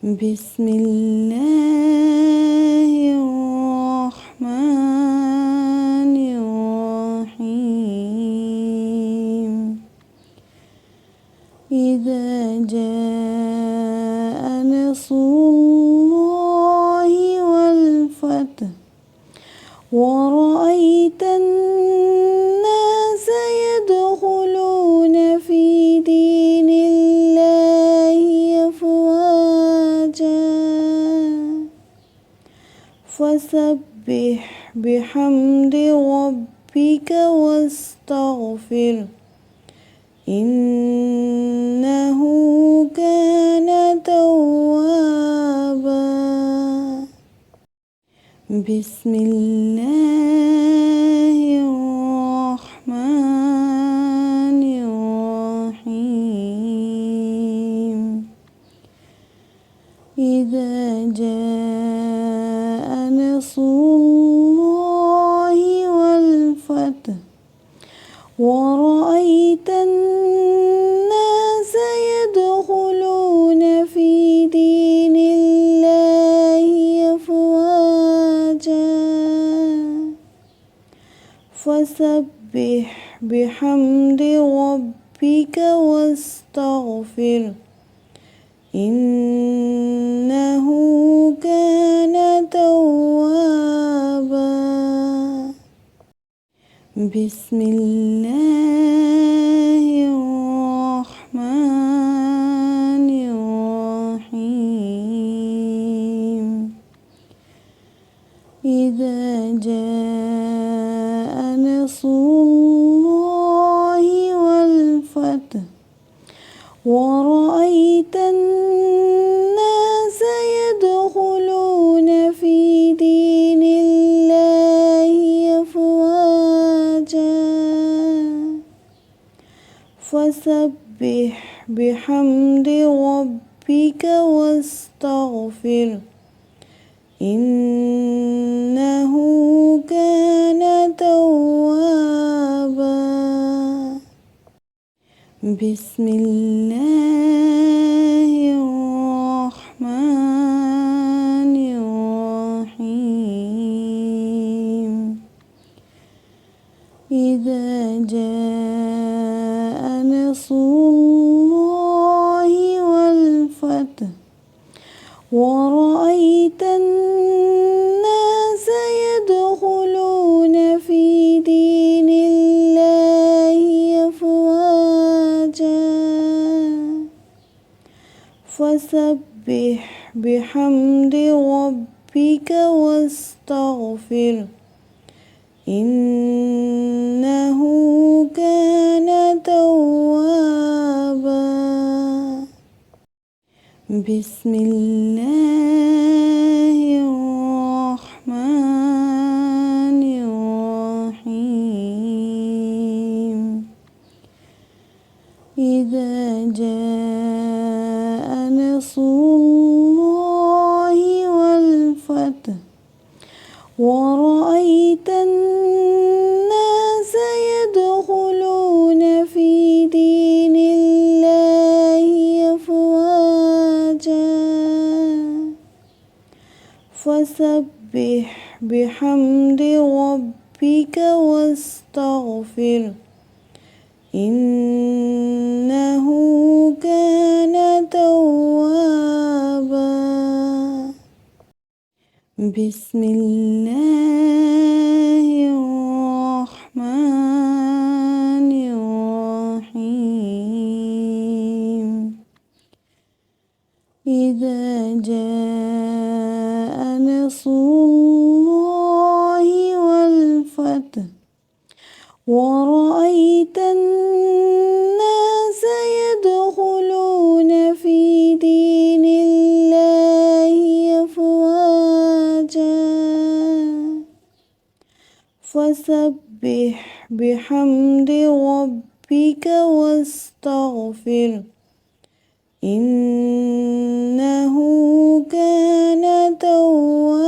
بسم الله الرحمن الرحيم. إذا جاء نصر الله والفتح ورأيت الناس يدخلون في دين الله أفواجا فسبح بحمد ربك واستغفره إنه كان توابا. بسم الله الرحمن الرحيم. إذا جاء نصر الله والفتح ورأيت الناس يدخلون في دين الله أفواجا فسبح بحمد ربك واستغفره إنه كان توابا. بسم الله الرحمن الرحيم. إذا جاء نصر الله والفتح ورأيت الناس يدخلون في دين الله أفواجا فسبح بحمد ربك واستغفره إنه كان توابا. بسم الله الرحمن الرحيم. إذا جاء نصر الله والفتح ورأيت الناس يدخلون في دين الله أفواجا فسبح بحمد ربك واستغفره إنه كان توابا. بسم الله الرحمن الرحيم. إذا جاء نصر الله والفتح ورأيت الناس يدخلون في دين الله أفواجا فسبح بحمد ربك واستغفره إنه كان توابا. بسم الله الرحمن الرحيم. إذا جاء نصر الله والفتح ورأيت الناس يدخلون في دين الله أفواجا فسبح بحمد ربك واستغفره إنه كان توابا.